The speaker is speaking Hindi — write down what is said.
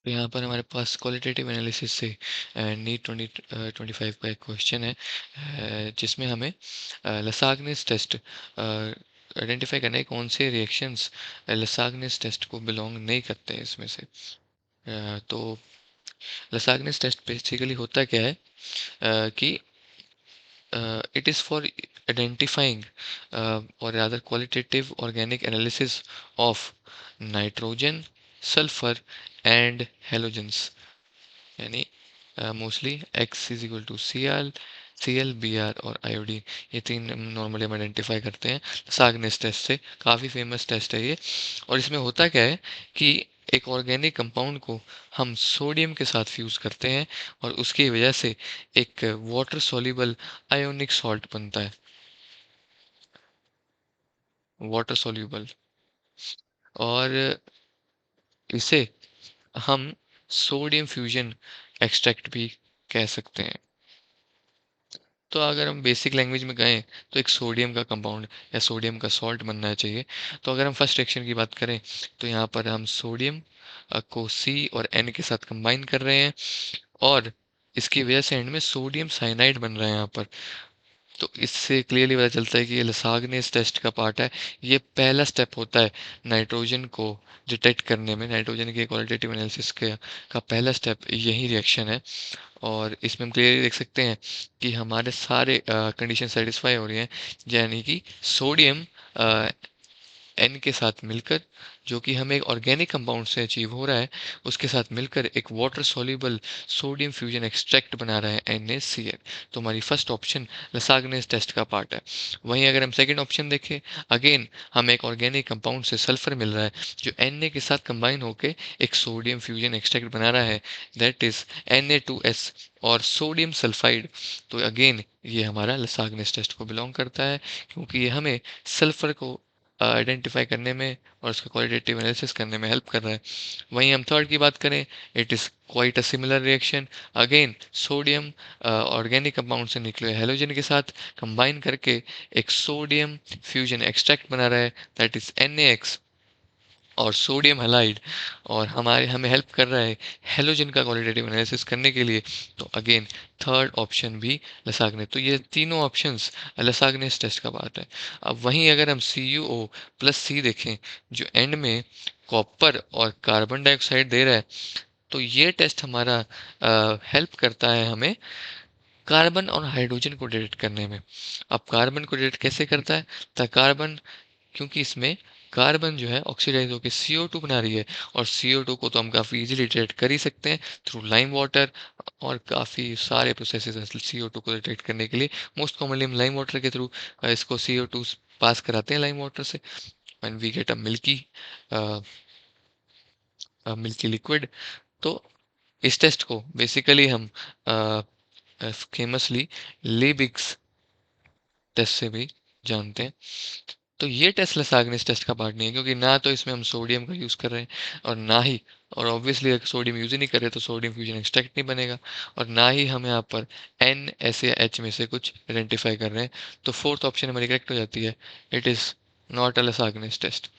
तो यहाँ पर हमारे पास क्वालिटेटिव एनालिसिस से नीट 2025 का एक क्वेश्चन है, जिसमें हमें लसाग्नेस टेस्ट आइडेंटिफाई करना है कौन से रिएक्शंस लसाग्नेस टेस्ट को बिलोंग नहीं करते हैं इसमें से। तो लसाग्नेस टेस्ट बेसिकली होता क्या है कि it is for identifying or rather qualitative organic analysis of nitrogen, sulfur and halogens, यानी mostly X is equal to Cl, Br और आयोडीन, ये तीन नॉर्मली हम आइडेंटिफाई करते हैं सागनेस टेस्ट से। काफ़ी फेमस टेस्ट है ये। और इसमें होता क्या है कि एक ऑर्गेनिक कंपाउंड को हम सोडियम के साथ फ्यूज़ करते हैं और उसकी वजह से एक वाटर सॉल्युबल आयोनिक सॉल्ट बनता है, वाटर सॉल्युबल। और इसे हम सोडियम फ्यूजन एक्सट्रैक्ट भी कह सकते हैं। तो अगर हम बेसिक लैंग्वेज में गए तो एक सोडियम का कंपाउंड या सोडियम का सॉल्ट बनना चाहिए। तो अगर हम फर्स्ट रिएक्शन की बात करें तो यहाँ पर हम सोडियम को C और N के साथ कंबाइन कर रहे हैं और इसकी वजह से एंड में सोडियम साइनाइड बन रहा है यहाँ पर। तो इससे क्लियरली पता चलता है कि ये लसाग्नेस टेस्ट का पार्ट है। ये पहला स्टेप होता है नाइट्रोजन को डिटेक्ट करने में। नाइट्रोजन के क्वालिटेटिव एनालिसिस का पहला स्टेप यही रिएक्शन है। और इसमें हम क्लियरली देख सकते हैं कि हमारे सारे कंडीशन सेटिस्फाई हो रही हैं, यानी कि सोडियम एन के साथ मिलकर, जो कि हमें एक ऑर्गेनिक कंपाउंड से अचीव हो रहा है, उसके साथ मिलकर एक water soluble sodium fusion extract बना रहा है NaCl। तो हमारी फर्स्ट ऑप्शन लसाग्नेस टेस्ट का पार्ट है। वहीं अगर हम सेकंड ऑप्शन देखें, अगेन हमें एक ऑर्गेनिक कंपाउंड से सल्फर मिल रहा है जो Na के साथ कंबाइन होकर एक सोडियम फ्यूजन एक्सट्रैक्ट बना रहा है, दैट इज Na2S और सोडियम सल्फाइड। तो अगेन ये हमारा लसाग्नेस टेस्ट को बिलोंग करता है, क्योंकि ये हमें सल्फर को आइडेंटिफाई करने में और उसका क्वालिटेटिव एनालिसिस करने में हेल्प कर रहा है। वहीं हम थर्ड की बात करें, it is quite a similar reaction. Again sodium organic compound से निकले हेलोजन के साथ कंबाइन करके एक सोडियम फ्यूजन एक्सट्रैक्ट बना रहा है, दैट इज NaX और सोडियम हैलाइड, और हमें हेल्प कर रहा है हेलोजन का क्वालिटेटिव एनालिसिस करने के लिए। तो अगेन थर्ड ऑप्शन भी लसाग्नेस। तो ये तीनों ऑप्शंस लसाग्नेस टेस्ट का पार्ट है। अब वहीं अगर हम CuO+C देखें, जो एंड में कॉपर और कार्बन डाइऑक्साइड दे रहा है, तो ये टेस्ट हमारा हेल्प करता है हमें कार्बन और हाइड्रोजन को डिटेक्ट करने में। अब कार्बन को डिटेक्ट कैसे करता है? तो कार्बन, क्योंकि इसमें कार्बन जो है ऑक्सीडाइज होकर CO2 बना रही है, और CO2 को तो हम काफ़ी इजीली डिटेक्ट कर ही सकते हैं थ्रू लाइम वाटर, और काफ़ी सारे प्रोसेसेस हैं CO2 को डिटेक्ट करने के लिए। मोस्ट कॉमनली हम लाइम वाटर के थ्रू इसको CO2 पास कराते हैं लाइम वाटर से, and we get a milky liquid. तो इस टेस्ट को बेसिकली हम फेमसली लेबिग्स टेस्ट से भी जानते हैं। तो ये टेस्ट लसाग्नेस टेस्ट का पार्ट नहीं है, क्योंकि ना तो इसमें हम सोडियम का यूज़ कर रहे हैं और ना ही, और ऑब्वियसली अगर सोडियम यूज़ ही नहीं कर रहे तो सोडियम फ्यूजन एक्सट्रैक्ट नहीं बनेगा, और ना ही हम यहाँ पर S या H में से कुछ आइडेंटिफाई कर रहे हैं। तो फोर्थ ऑप्शन हमारी करेक्ट हो जाती है, it is not a lasagne's test.